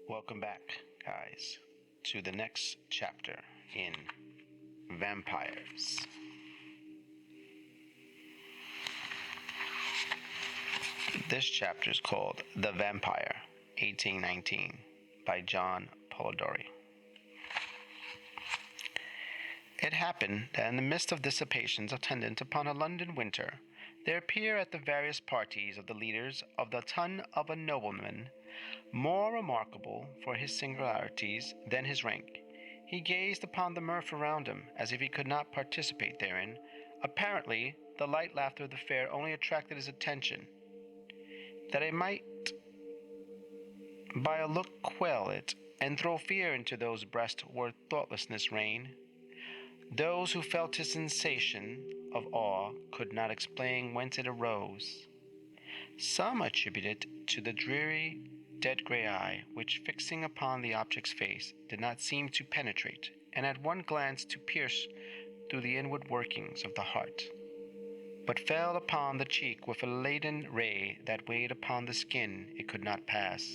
Welcome back, guys, to the next chapter in Vampyres. This chapter is called The Vampyre, 1819, by John Polidori. It happened that in the midst of dissipations attendant upon a London winter, there appeared at the various parties of the leaders of the ton of a nobleman, more remarkable for his singularities than his rank. He gazed upon the mirth around him, as if he could not participate therein. Apparently, the light laughter of the fair only attracted his attention, that it might by a look quell it, and throw fear into those breasts where thoughtlessness reigned. Those who felt his sensation of awe could not explain whence it arose. Some attributed it to the dreary, dead gray eye, which, fixing upon the object's face, did not seem to penetrate, and at one glance to pierce through the inward workings of the heart, but fell upon the cheek with a leaden ray that weighed upon the skin it could not pass.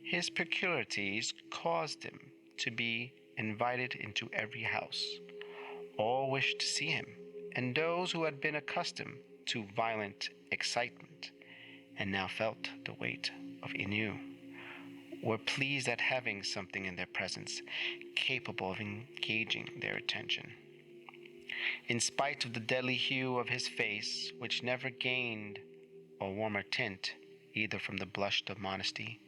His peculiarities caused him to be invited into every house. All wished to see him, and those who had been accustomed to violent excitement, and now felt the weight of ennui, were pleased at having something in their presence capable of engaging their attention. In spite of the deadly hue of his face, which never gained a warmer tint, either from the blush of modesty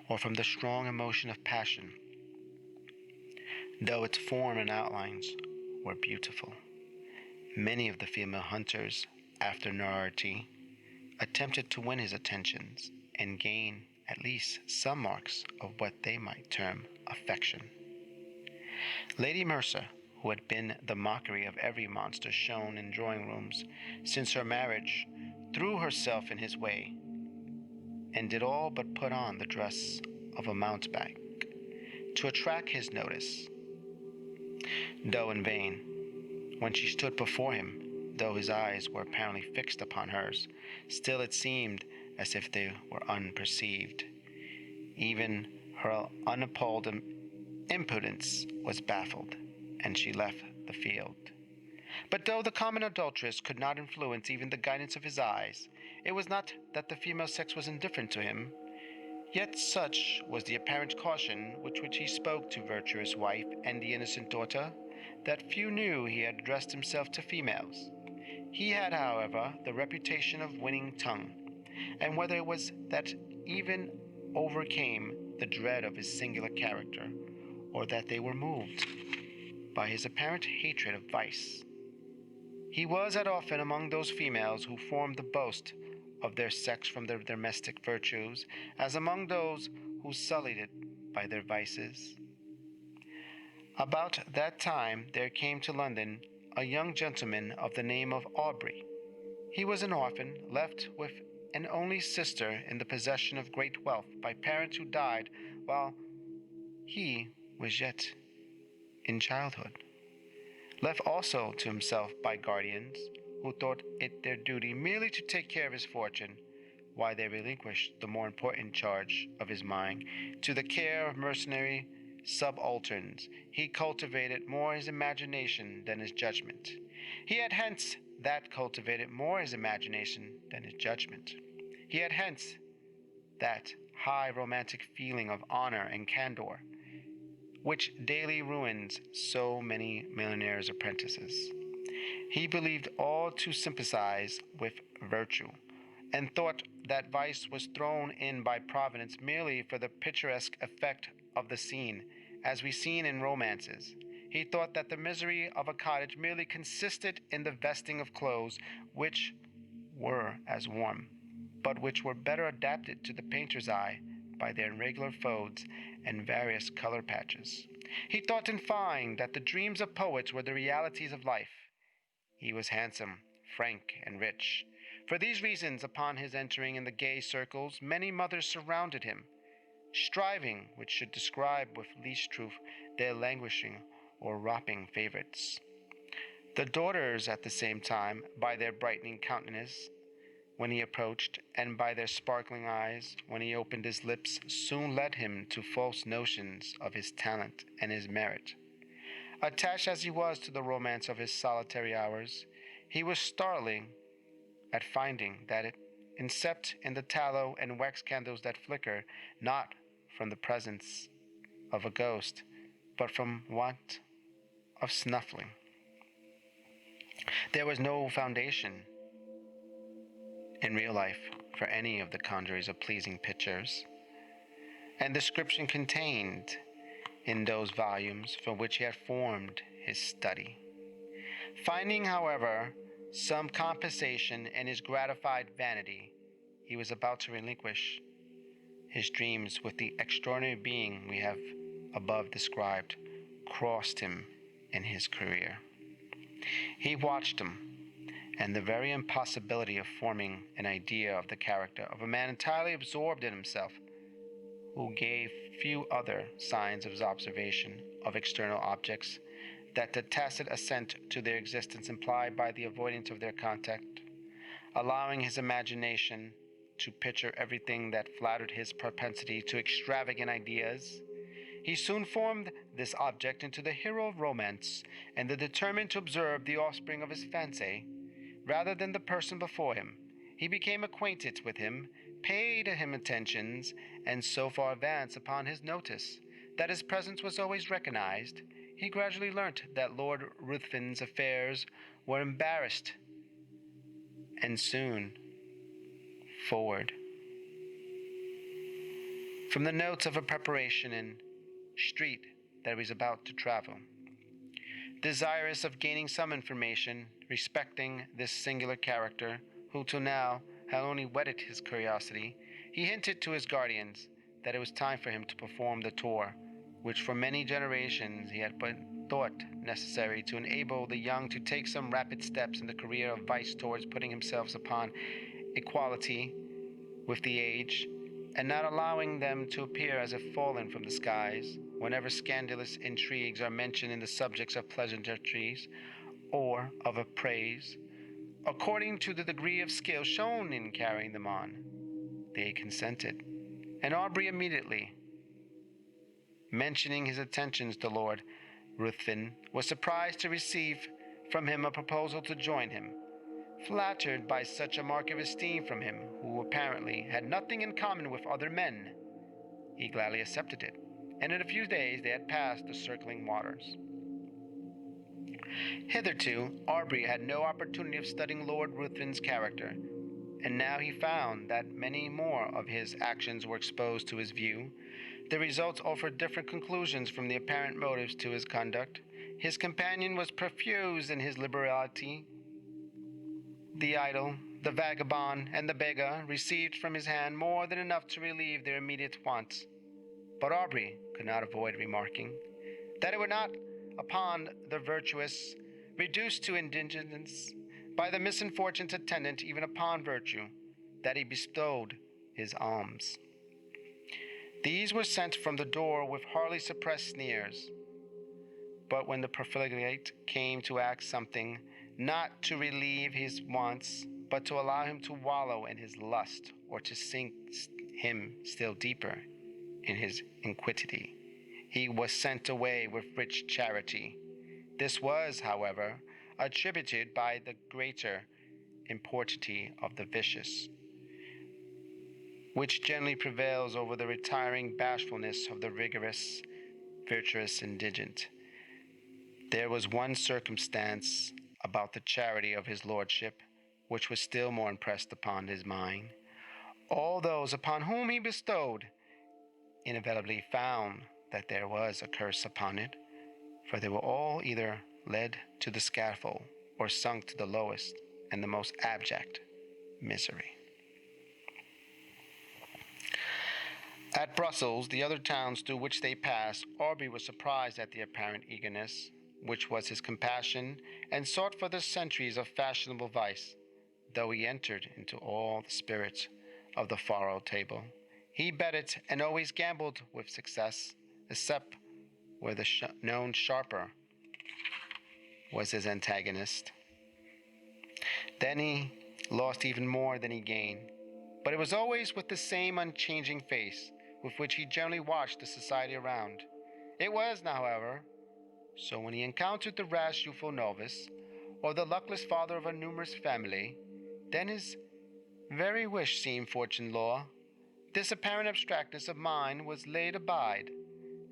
or from the strong emotion of passion, though its form and outlines were beautiful, many of the female hunters, after notoriety, attempted to win his attentions and gain at least some marks of what they might term affection. Lady Mercer, who had been the mockery of every monster shown in drawing-rooms since her marriage, threw herself in his way, and did all but put on the dress of a mountebank to attract his notice, though in vain. When she stood before him, though his eyes were apparently fixed upon hers, still it seemed as if they were unperceived. Even her unappalled impudence was baffled, and she left the field. But though the common adulteress could not influence even the guidance of his eyes, it was not that the female sex was indifferent to him. Yet such was the apparent caution with which he spoke to virtuous wife and the innocent daughter, that few knew he had addressed himself to females. He had, however, the reputation of winning tongue, and whether it was that even overcame the dread of his singular character, or that they were moved by his apparent hatred of vice, he was as often among those females who formed the boast of their sex from their domestic virtues, as among those who sullied it by their vices. About that time there came to London a young gentleman of the name of Aubrey. He was an orphan, left with an only sister in the possession of great wealth by parents who died while he was yet in childhood. Left also to himself by guardians who thought it their duty merely to take care of his fortune, while they relinquished the more important charge of his mind to the care of mercenary subalterns. He cultivated more his imagination than his judgment. He had hence that cultivated more his imagination than his judgment. He had hence that high romantic feeling of honor and candor, which daily ruins so many millionaires' apprentices. He believed all to sympathize with virtue, and thought that vice was thrown in by Providence merely for the picturesque effect of the scene, as we see in romances. He thought that the misery of a cottage merely consisted in the vesting of clothes which were as warm, but which were better adapted to the painter's eye by their irregular folds and various color patches. He thought, in fine, that the dreams of poets were the realities of life. He was handsome, frank, and rich. For these reasons, upon his entering in the gay circles, many mothers surrounded him, striving which should describe with least truth their languishing or romping favorites. The daughters, at the same time, by their brightening countenance, when he approached, and by their sparkling eyes, when he opened his lips, soon led him to false notions of his talent and his merit. Attached as he was to the romance of his solitary hours, he was startling at finding that it, incept in the tallow and wax candles that flicker, not from the presence of a ghost, but from want of snuffling. There was no foundation in real life for any of the conjurers of pleasing pictures, and description contained in those volumes from which he had formed his study. Finding, however, some compensation in his gratified vanity, he was about to relinquish his dreams with the extraordinary being we have above described crossed him in his career. He watched him, and the very impossibility of forming an idea of the character of a man entirely absorbed in himself, who gave few other signs of his observation of external objects that the tacit assent to their existence implied by the avoidance of their contact, allowing his imagination to picture everything that flattered his propensity to extravagant ideas. He soon formed this object into the hero of romance, and determined to observe the offspring of his fancy, rather than the person before him. He became acquainted with him, paid him attentions, and so far advanced upon his notice that his presence was always recognized. He gradually learnt that Lord Ruthven's affairs were embarrassed, and soon forward from the notes of a preparation in street that he was about to travel. Desirous of gaining some information respecting this singular character, who till now had only whetted his curiosity, he hinted to his guardians that it was time for him to perform the tour, which for many generations he had but thought necessary to enable the young to take some rapid steps in the career of vice towards putting themselves upon equality with the age, and not allowing them to appear as if fallen from the skies, whenever scandalous intrigues are mentioned in the subjects of pleasantries or of a praise, according to the degree of skill shown in carrying them on. They consented, and Aubrey immediately, mentioning his attentions to Lord Ruthven, was surprised to receive from him a proposal to join him. Flattered by such a mark of esteem from him, who apparently had nothing in common with other men, he gladly accepted it, and in a few days they had passed the circling waters. Hitherto, Aubrey had no opportunity of studying Lord Ruthven's character, and now he found that many more of his actions were exposed to his view. The results offered different conclusions from the apparent motives to his conduct. His companion was profuse in his liberality. The idle, the vagabond, and the beggar received from his hand more than enough to relieve their immediate wants. But Aubrey could not avoid remarking that it were not upon the virtuous, reduced to indigence by the misfortunes attendant even upon virtue, that he bestowed his alms. These were sent from the door with hardly suppressed sneers. But when the profligate came to ask something, not to relieve his wants, but to allow him to wallow in his lust, or to sink him still deeper in his iniquity, he was sent away with rich charity. This was, however, attributed by the greater importunity of the vicious, which generally prevails over the retiring bashfulness of the rigorous, virtuous indigent. There was one circumstance about the charity of his lordship which was still more impressed upon his mind. All those upon whom he bestowed inevitably found that there was a curse upon it, for they were all either led to the scaffold or sunk to the lowest and the most abject misery. At Brussels, the other towns through which they passed, Aubrey was surprised at the apparent eagerness which was his compassion, and sought for the centuries of fashionable vice. Though he entered into all the spirits of the faro table, he betted and always gambled with success, except where the known sharper was his antagonist. Then he lost even more than he gained. But it was always with the same unchanging face with which he generally watched the society around. It was, however, so when he encountered the rash youthful novice, or the luckless father of a numerous family, then his very wish seemed fortune law. This apparent abstractness of mind was laid abide,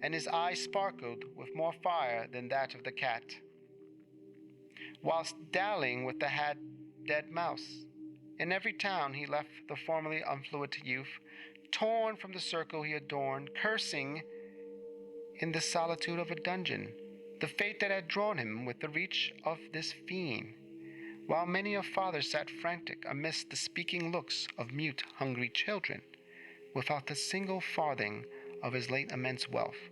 and his eye sparkled with more fire than that of the cat, whilst dallying with the dead mouse. In every town he left the formerly affluent youth, torn from the circle he adorned, cursing in the solitude of a dungeon the fate that had drawn him within the reach of this fiend, while many a father sat frantic amidst the speaking looks of mute, hungry children, without a single farthing of his late immense wealth,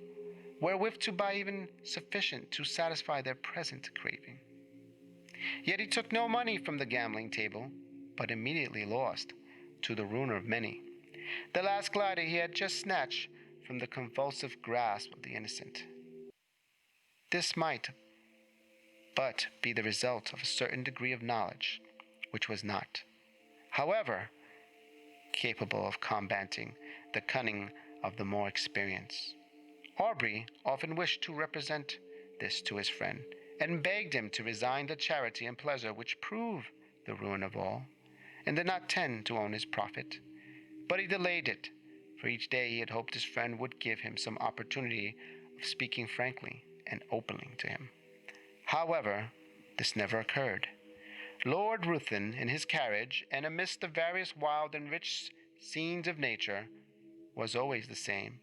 wherewith to buy even sufficient to satisfy their present craving. Yet he took no money from the gambling table, but immediately lost, to the ruin of many, the last glider he had just snatched from the convulsive grasp of the innocent. This might but be the result of a certain degree of knowledge, which was not, however, capable of combating the cunning of the more experienced. Aubrey often wished to represent this to his friend, and begged him to resign the charity and pleasure which prove the ruin of all, and did not tend to own his profit. But he delayed it, for each day he had hoped his friend would give him some opportunity of speaking frankly and openly to him. However, this never occurred. Lord Ruthven, in his carriage, and amidst the various wild and rich scenes of nature, was always the same.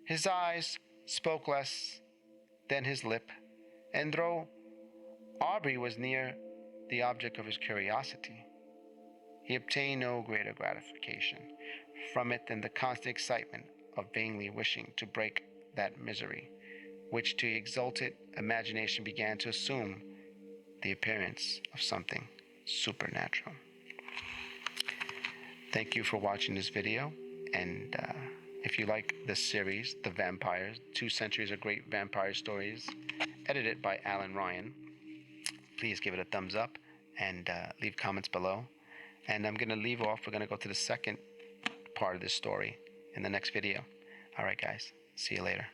His eyes spoke less than his lip, and though Aubrey was near the object of his curiosity, he obtained no greater gratification from it than the constant excitement of vainly wishing to break that misery, which to exalted imagination began to assume the appearance of something supernatural. Thank you for watching this video, and if you like this series, The Vampires, 2 centuries of great vampire stories, edited by Alan Ryan, please give it a thumbs up and leave comments below. And I'm going to leave off. We're going to go to the second part of this story in the next video. All right, guys. See you later.